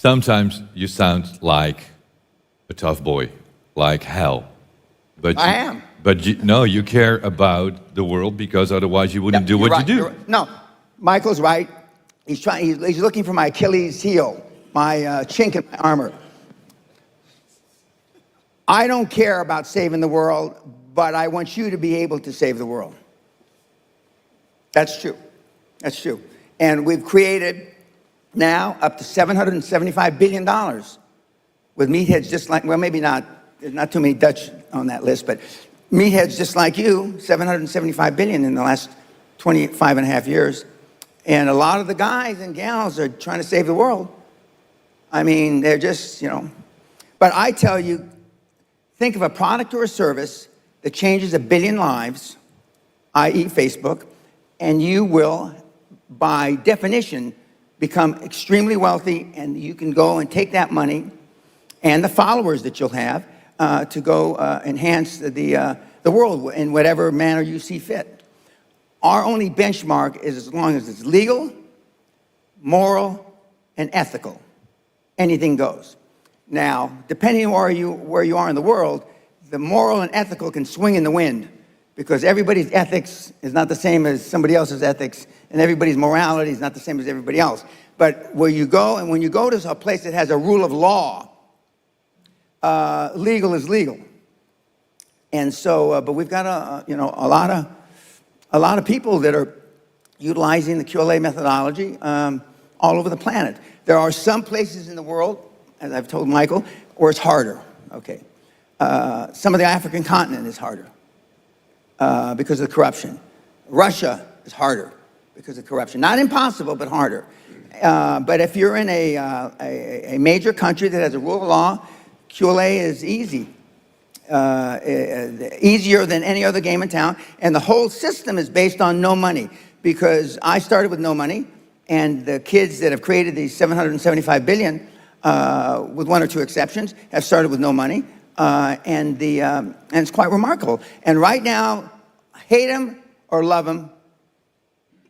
Sometimes you sound like a tough boy, like hell. But I am. But no, you care about the world because otherwise you wouldn't do You're what right, you do. you're right. No, Michael's right. He's looking for my Achilles heel, my chink in my armor. I don't care about saving the world, but I want you to be able to save the world. That's true. That's true. And we've created now up to $775 billion with meatheads just like, well, maybe not, there's not too many Dutch on that list, but meatheads just like you, 775 billion in the last 25 and a half years. And a lot of the guys and gals are trying to save the world. I mean, they're just, but I tell you, think of a product or a service that changes 1 billion lives, i.e. Facebook, and you will, by definition, become extremely wealthy, and you can go and take that money and the followers that you'll have to go enhance the world in whatever manner you see fit. Our only benchmark is as long as it's legal, moral, and ethical. Anything goes. Now, depending on where you are in the world, the moral and ethical can swing in the wind because everybody's ethics is not the same as somebody else's ethics, and everybody's morality is not the same as everybody else. But where you go, and when you go to a place that has a rule of law, legal is legal. And so, but we've got a lot of people that are utilizing the QLA methodology all over the planet. There are some places in the world, as I've told Michael, where it's harder. Okay, some of the African continent is harder because of corruption. Russia is harder because of corruption. Not impossible, but harder. But if you're in a major country that has a rule of law, QLA is easy. Easier than any other game in town, and the whole system is based on no money, because I started with no money, and the kids that have created these 775 billion, with one or two exceptions, have started with no money, and it's quite remarkable. And right now, hate him or love him,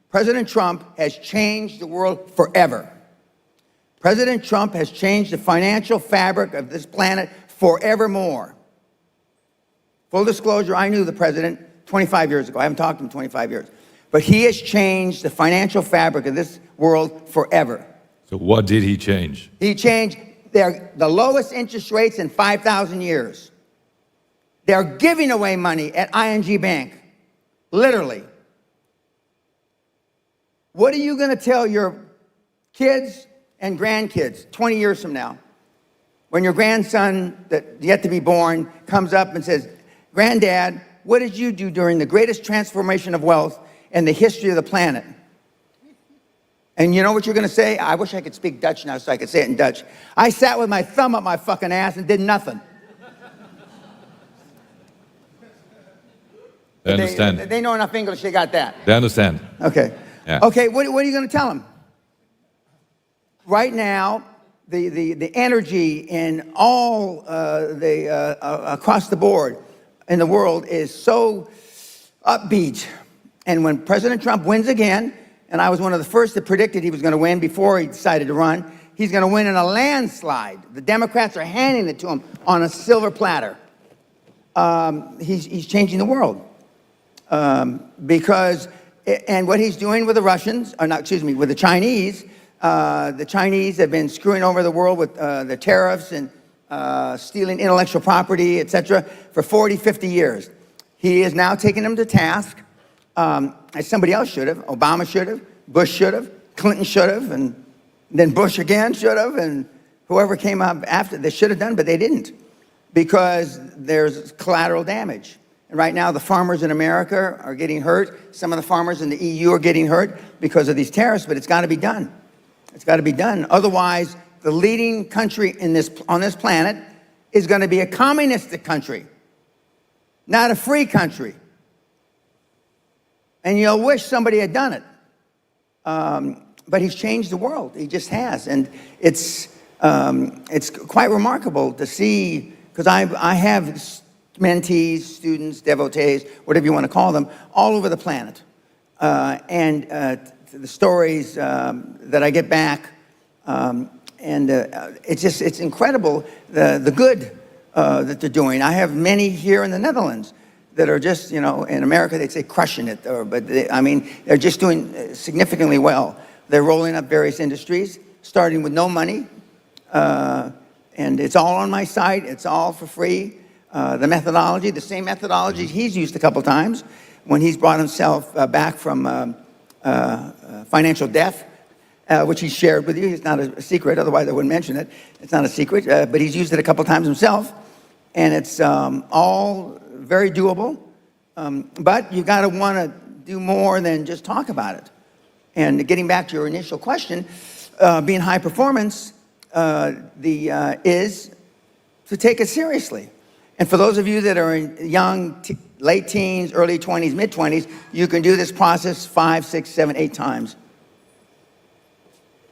President Trump has changed the world forever. President Trump has changed the financial fabric of this planet forevermore. Full disclosure, I knew the president 25 years ago. I haven't talked to him in 25 years. But he has changed the financial fabric of this world forever. So what did he change? He changed the lowest interest rates in 5,000 years. They're giving away money at ING Bank, literally. What are you going to tell your kids and grandkids 20 years from now when your grandson that's yet to be born comes up and says, "Granddad, what did you do during the greatest transformation of wealth in the history of the planet?" And you know what you're going to say? I wish I could speak Dutch now so I could say it in Dutch. "I sat with my thumb up my fucking ass and did nothing." They understand. They know enough English, they got that. They understand. Okay. Yeah. Okay, what are you going to tell them? Right now, the energy in all across the board in the world is so upbeat. And when President Trump wins again, and I was one of the first that predicted he was going to win before he decided to run, he's going to win in a landslide. The Democrats are handing it to him on a silver platter. He's changing the world. And what he's doing with the Russians, or not, excuse me, with the Chinese have been screwing over the world with the tariffs and stealing intellectual property, etc., for 40, 50 years. He is now taking them to task, as somebody else should have. Obama should have, Bush should have, Clinton should have, and then Bush again should have, and whoever came up after, they should have done, but they didn't, because there's collateral damage. And right now, the farmers in America are getting hurt. Some of the farmers in the EU are getting hurt because of these tariffs, but it's got to be done. It's got to be done. Otherwise, the leading country on this planet is going to be a communistic country, not a free country. And you'll wish somebody had done it. But he's changed the world. He just has. And it's quite remarkable to see, because I have mentees, students, devotees, whatever you want to call them, all over the planet. And the stories that I get back, it's incredible the good that they're doing. I have many here in the Netherlands that are just, in America they'd say crushing it, but they're just doing significantly well. They're rolling up various industries, starting with no money, and it's all on my site. It's all for free. The methodology, the same methodology he's used a couple times when he's brought himself back from financial death, which he shared with you. It's not a secret, otherwise I wouldn't mention it. It's not a secret, but he's used it a couple times himself, and it's all very doable. But you got to want to do more than just talk about it. And getting back to your initial question, being high performance is to take it seriously. And for those of you that are in young, late teens, early 20s, mid-20s, you can do this process 5, 6, 7, 8 times.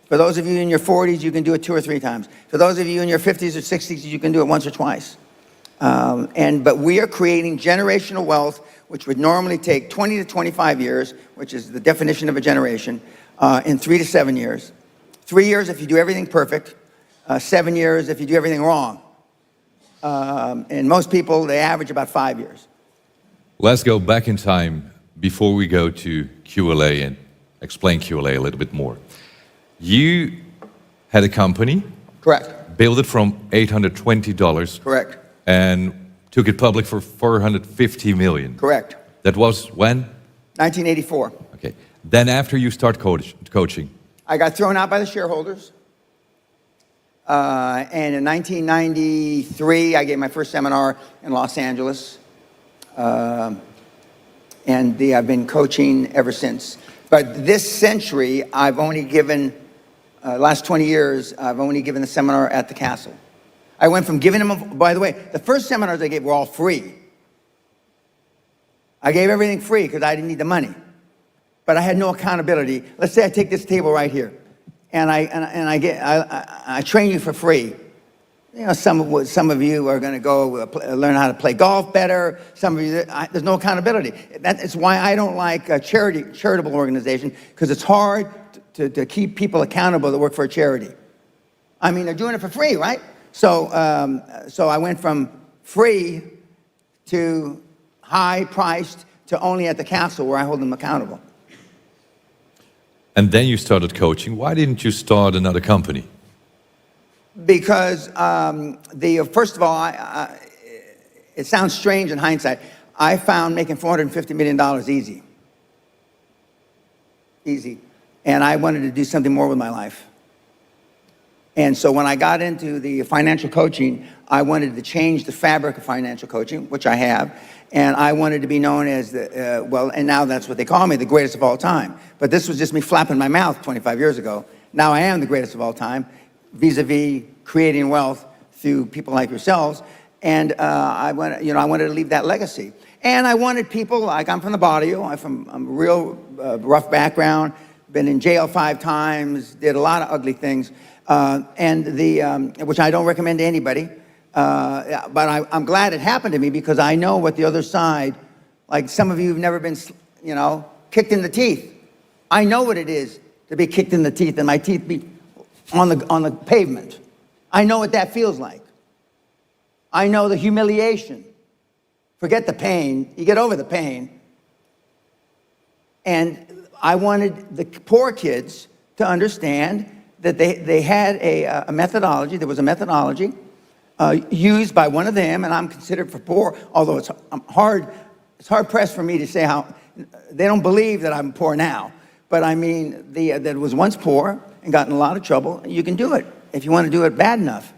For those of you in your 40s, you can do it 2 or 3 times. For those of you in your 50s or 60s, you can do it once or twice. But we are creating generational wealth, which would normally take 20 to 25 years, which is the definition of a generation, in 3 to 7 years. 3 years if you do everything perfect, 7 years if you do everything wrong. And most people, they average about 5 years. Let's go back in time before we go to QLA and explain QLA a little bit more. You had a company. Correct. Built it from $820. Correct. And took it public for $450 million. Correct. That was when? 1984. Okay. Then after you start coaching? I got thrown out by the shareholders. And in 1993, I gave my first seminar in Los Angeles. And I've been coaching ever since. But this century, I've only given, last 20 years, I've only given the seminar at the castle. I went from giving them, by the way, the first seminars I gave were all free. I gave everything free because I didn't need the money. But I had no accountability. Let's say I take this table right here, and I train you for free. Some of you are going to go learn how to play golf better. Some of you, there's no accountability. That's why I don't like a charitable organization, because it's hard to keep people accountable that work for a charity. I mean, they're doing it for free, right? So I went from free to high-priced to only at the castle where I hold them accountable. And then you started coaching. Why didn't you start another company? Because first of all, it sounds strange in hindsight. I found making $450 million easy. Easy. And I wanted to do something more with my life. And so when I got into the financial coaching, I wanted to change the fabric of financial coaching, which I have. And I wanted to be known as and now that's what they call me, the greatest of all time. But this was just me flapping my mouth 25 years ago. Now I am the greatest of all time, vis-a-vis creating wealth through people like yourselves. And I wanted to leave that legacy. And I wanted people, like I'm from the barrio, I'm a real rough background, been in jail 5 times, did a lot of ugly things, which I don't recommend to anybody. But I'm glad it happened to me, because I know what the other side, like some of you have never been, kicked in the teeth. I know what it is to be kicked in the teeth and my teeth be on the pavement. I know what that feels like. I know the humiliation. Forget the pain. You get over the pain. And I wanted the poor kids to understand that they had a methodology. There was a methodology used by one of them, and I'm considered for poor, although it's hard pressed for me to say how they don't believe that I'm poor now. But I mean, that was once poor and got in a lot of trouble. You can do it if you want to do it bad enough.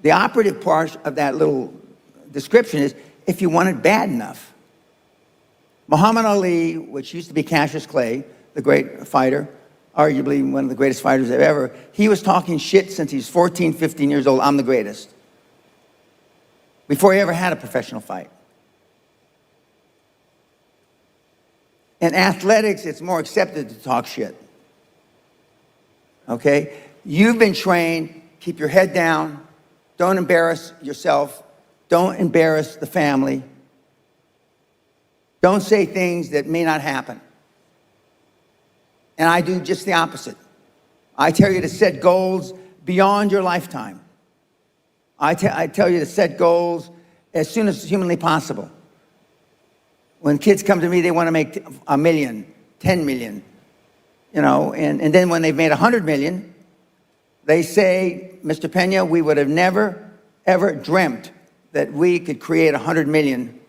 The operative part of that little description is if you want it bad enough. Muhammad Ali, which used to be Cassius Clay, the great fighter, arguably one of the greatest fighters ever, he was talking shit since he was 14, 15 years old. I'm the greatest. Before he ever had a professional fight. In athletics, it's more accepted to talk shit. Okay? You've been trained, keep your head down, don't embarrass yourself, don't embarrass the family, don't say things that may not happen. And I do just the opposite. I tell you to set goals beyond your lifetime. I tell you to set goals as soon as humanly possible. When kids come to me, they want to make $1 million, 10 million, you know, and then when they've made 100 million, they say, Mr. Pena, we would have never, ever dreamt that we could create 100 million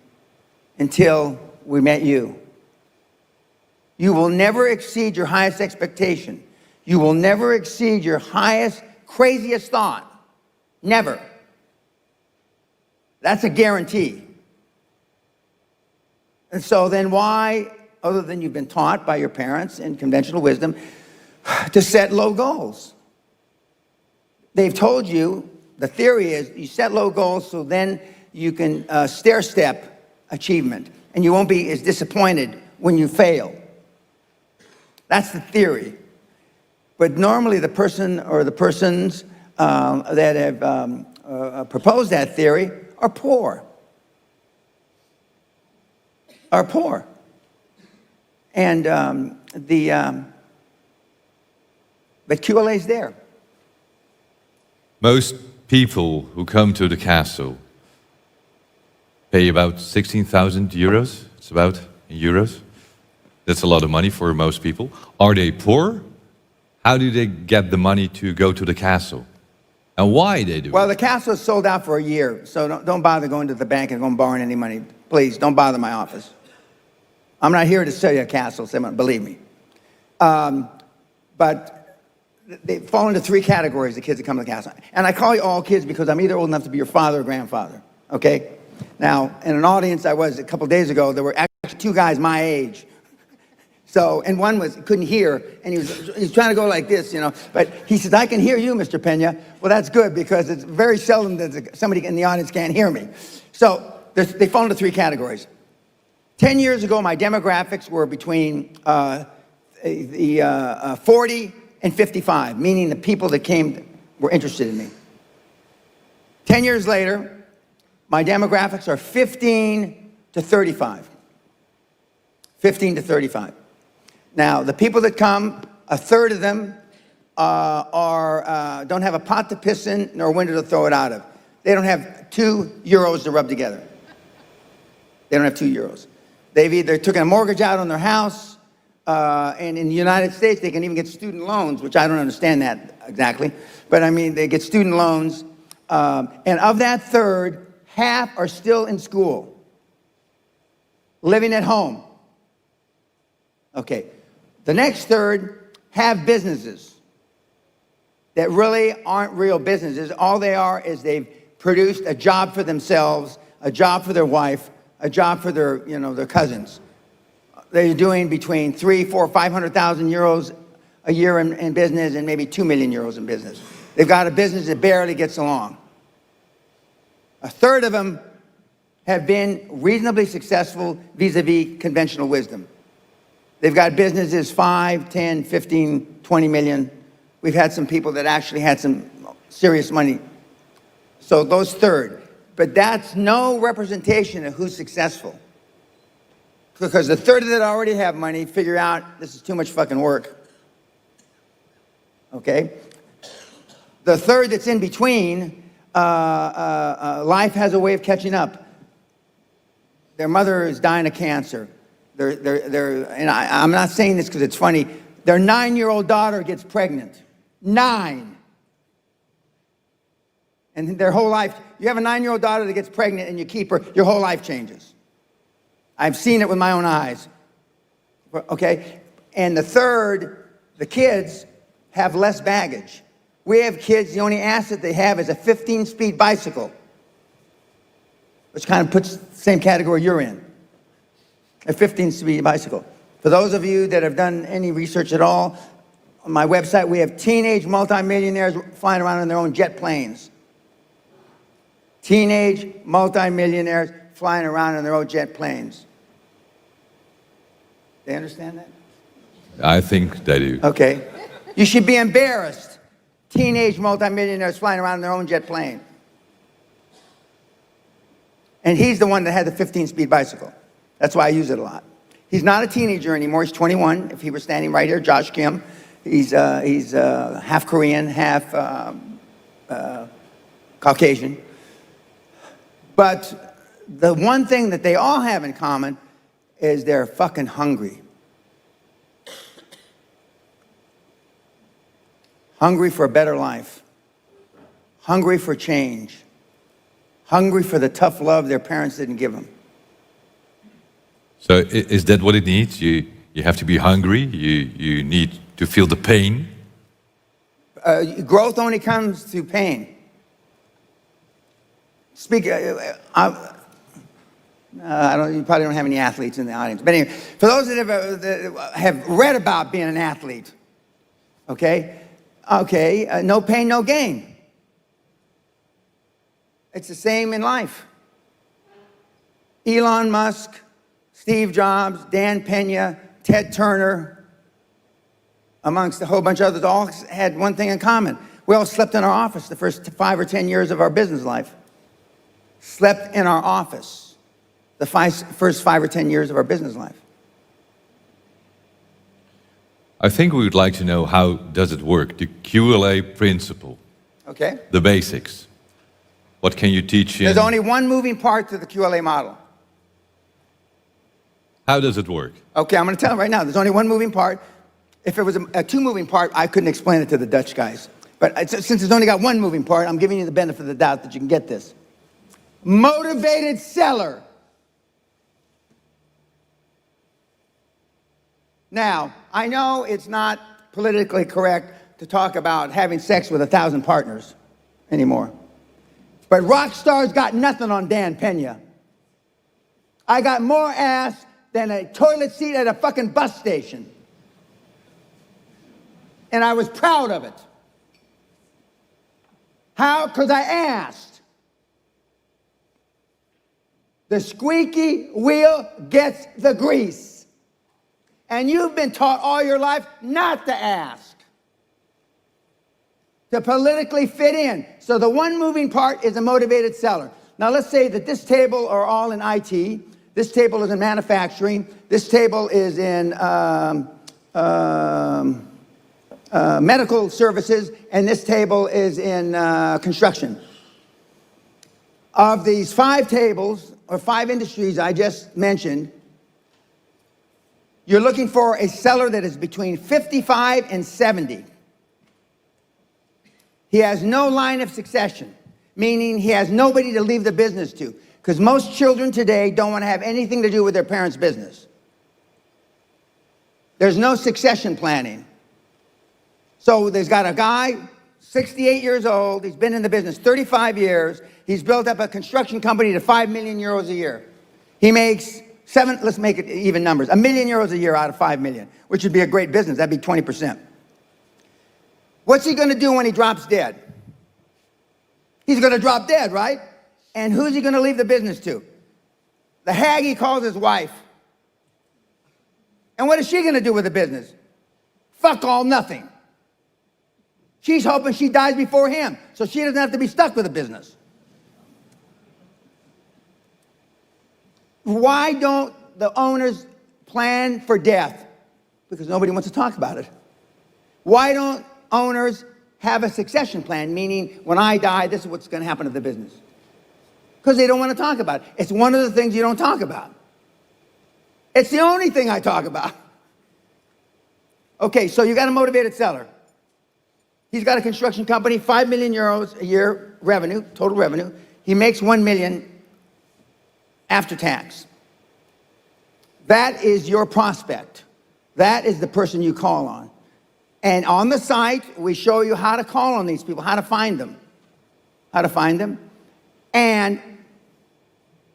until we met you. You will never exceed your highest expectation. You will never exceed your highest, craziest thought. Never. That's a guarantee. And so then why, other than you've been taught by your parents in conventional wisdom, to set low goals? They've told you, the theory is you set low goals so then you can stair-step achievement and you won't be as disappointed when you fail. That's the theory. But normally the person or the persons that have proposed that theory are poor. And but QLA's there. Most people who come to the castle pay about 16,000 euros. It's about in euros. That's a lot of money for most people. Are they poor? How do they get the money to go to the castle? And why they do Well, it? the castle is sold out for a year, so don't bother going to the bank and going borrowing any money. Please, don't bother my office. I'm not here to sell you a castle, believe me. But they fall into three categories, the kids that come to the castle. And I call you all kids because I'm either old enough to be your father or grandfather, okay? Now, in an audience I was a couple days ago, there were actually two guys my age. So, and one couldn't hear, and he's trying to go like this, you know. But he says, I can hear you, Mr. Pena. Well, that's good, because it's very seldom that somebody in the audience can't hear me. So, they fall into three categories. 10 years ago, my demographics were between 40 and 55, meaning the people that came were interested in me. 10 years later, my demographics are 15 to 35. 15 to 35. Now, the people that come, a third of them don't have a pot to piss in nor a window to throw it out of. They don't have 2 euros to rub together. They don't have 2 euros. They've either taken a mortgage out on their house, and in the United States, they can even get student loans, which I don't understand that exactly. But I mean, they get student loans. And of that third, half are still in school, living at home. Okay. The next third have businesses that really aren't real businesses. All they are is they've produced a job for themselves, a job for their wife, a job for their, you know, their cousins. They're doing between 300,000, 400,000, 500,000 euros a year in business and maybe 2 million euros in business. They've got a business that barely gets along. A third of them have been reasonably successful vis-a-vis conventional wisdom. They've got businesses 5, 10, 15, 20 million. We've had some people that actually had some serious money. So those third. But that's no representation of who's successful. Because the third that already have money figure out this is too much fucking work. Okay? The third that's in between, life has a way of catching up. Their mother is dying of cancer. And I'm not saying this because it's funny. Their 9-year-old daughter gets pregnant. 9. And their whole life, you have a 9-year-old daughter that gets pregnant and you keep her, your whole life changes. I've seen it with my own eyes. Okay? And the third, the kids have less baggage. We have kids, the only asset they have is a 15-speed bicycle, which kind of puts the same category you're in. A 15-speed bicycle. For those of you that have done any research at all, on my website, we have teenage multimillionaires flying around in their own jet planes. Teenage multimillionaires flying around in their own jet planes. They understand that? I think they do. Okay. You should be embarrassed. Teenage multimillionaires flying around in their own jet plane. And he's the one that had the 15-speed bicycle. That's why I use it a lot. He's not a teenager anymore. He's 21. If he were standing right here, Josh Kim, He's half Korean, half Caucasian. But the one thing that they all have in common is they're fucking hungry. Hungry for a better life. Hungry for change. Hungry for the tough love their parents didn't give them. So is that what it needs? You have to be hungry. You need to feel the pain. Growth only comes through pain. You probably don't have any athletes in the audience. But anyway, for those that have read about being an athlete, no pain, no gain. It's the same in life. Elon Musk, Steve Jobs, Dan Pena, Ted Turner, amongst a whole bunch of others, all had one thing in common. We all slept in our office the first 5 or 10 years of our business life. Slept in our office the first 5 or 10 years of our business life. I think we would like to know, how does it work? The QLA principle. Okay. The basics. What can you teach in? There's only one moving part to the QLA model. How does it work? Okay, I'm going to tell you right now. There's only one moving part. If it was a two-moving part, I couldn't explain it to the Dutch guys. But since it's only got one moving part, I'm giving you the benefit of the doubt that you can get this. Motivated seller. Now, I know it's not politically correct to talk about having sex with 1,000 partners anymore. But rock stars got nothing on Dan Pena. I got more ass than a toilet seat at a fucking bus station. And I was proud of it. How? Because I asked. The squeaky wheel gets the grease. And you've been taught all your life not to ask. To politically fit in. So the one moving part is a motivated seller. Now let's say that this table are all in IT. This table is in manufacturing. This table is in medical services. And this table is in construction. Of these 5 tables, or 5 industries I just mentioned, you're looking for a seller that is between 55 and 70. He has no line of succession, meaning he has nobody to leave the business to. Because most children today don't want to have anything to do with their parents' business. There's no succession planning. So there's got a guy, 68 years old, he's been in the business 35 years, he's built up a construction company to 5 million euros a year. He makes let's make it even numbers, €1 million a year out of 5 million, which would be a great business, that'd be 20%. What's he gonna do when he drops dead? He's gonna drop dead, right? And who's he gonna leave the business to? The hag he calls his wife. And what is she gonna do with the business? Fuck all, nothing. She's hoping she dies before him, so she doesn't have to be stuck with the business. Why don't the owners plan for death? Because nobody wants to talk about it. Why don't owners have a succession plan, meaning when I die, this is what's going to happen to the business? Because they don't want to talk about it. It's one of the things you don't talk about. It's the only thing I talk about. Okay, so you got a motivated seller. He's got a construction company, 5 million euros a year revenue, total revenue. He makes 1 million after tax. That is your prospect. That is the person you call on. And on the site, we show you how to call on these people, how to find them. How to find them. And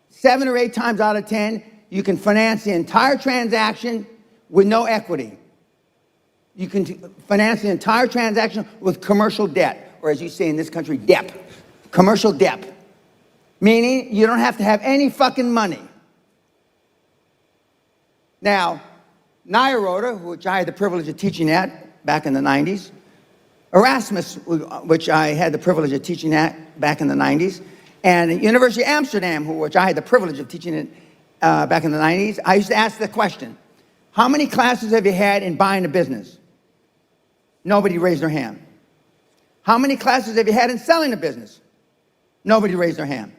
7 or 8 times out of 10, you can finance the entire transaction with no equity. You can finance the entire transaction with commercial debt, or as you say in this country, DEP. Commercial debt. Meaning you don't have to have any fucking money. Now, Nyeroda, which I had the privilege of teaching at back in the 90s, Erasmus, which I had the privilege of teaching at back in the 90s, and the University of Amsterdam, which I had the privilege of teaching at back in the 90s, I used to ask the question, how many classes have you had in buying a business? Nobody raised their hand. How many classes have you had in selling a business? Nobody raised their hand.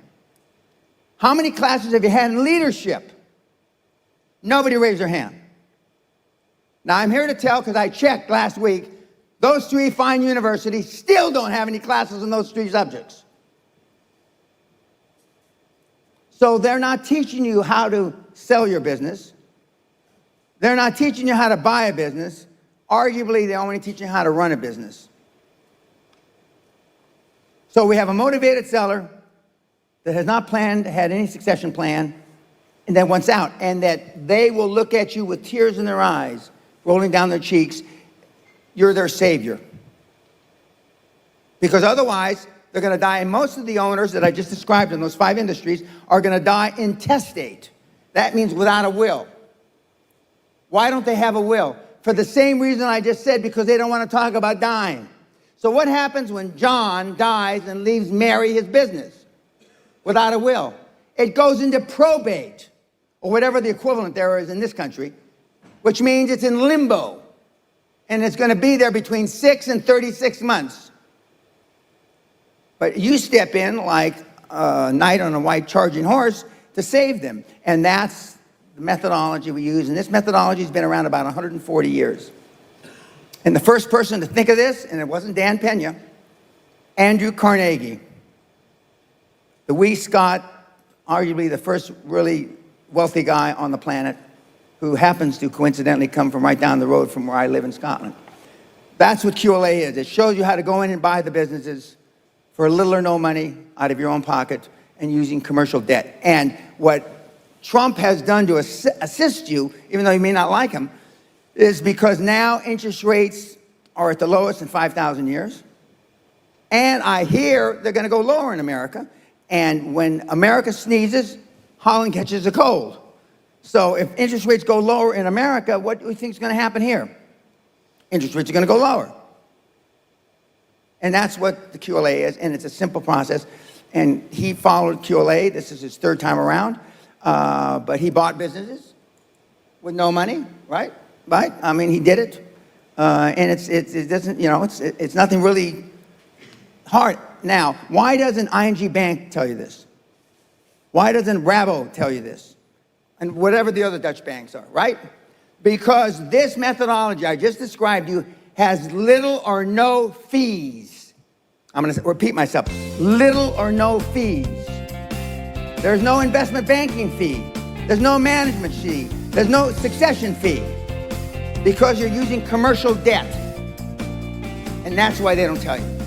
How many classes have you had in leadership? Nobody raised their hand. Now, I'm here to tell, because I checked last week, those three fine universities still don't have any classes in those three subjects. So they're not teaching you how to sell your business. They're not teaching you how to buy a business. Arguably, they're only teaching you how to run a business. So we have a motivated seller that has not had any succession plan, and that wants out, and that they will look at you with tears in their eyes, rolling down their cheeks. You're their savior. Because otherwise, they're going to die, and most of the owners that I just described in those 5 industries are going to die intestate. That means without a will. Why don't they have a will? For the same reason I just said, because they don't want to talk about dying. So what happens when John dies and leaves Mary his business without a will? It goes into probate, or whatever the equivalent there is in this country, which means it's in limbo. And it's going to be there between 6 and 36 months. But you step in like a knight on a white charging horse to save them. And that's the methodology we use. And this methodology has been around about 140 years. And the first person to think of this, and it wasn't Dan Pena, Andrew Carnegie, the wee Scot, arguably the first really wealthy guy on the planet, who happens to coincidentally come from right down the road from where I live in Scotland. That's what QLA is. It shows you how to go in and buy the businesses for little or no money out of your own pocket and using commercial debt. And what Trump has done to assist you, even though you may not like him, is because now interest rates are at the lowest in 5,000 years. And I hear they're going to go lower in America. And when America sneezes, Holland catches a cold. So if interest rates go lower in America, what do you think is going to happen here? Interest rates are going to go lower. And that's what the QLA is, and it's a simple process. And he followed QLA. This is his 3rd time around. But he bought businesses with no money, right? Right? I mean, he did it. And it doesn't, it's nothing really hard. Now, why doesn't ING Bank tell you this? Why doesn't Rabo tell you this? And whatever the other Dutch banks are, right? Because this methodology I just described to you has little or no fees. I'm going to repeat myself. Little or no fees. There's no investment banking fee. There's no management fee. There's no succession fee. Because you're using commercial debt. And that's why they don't tell you.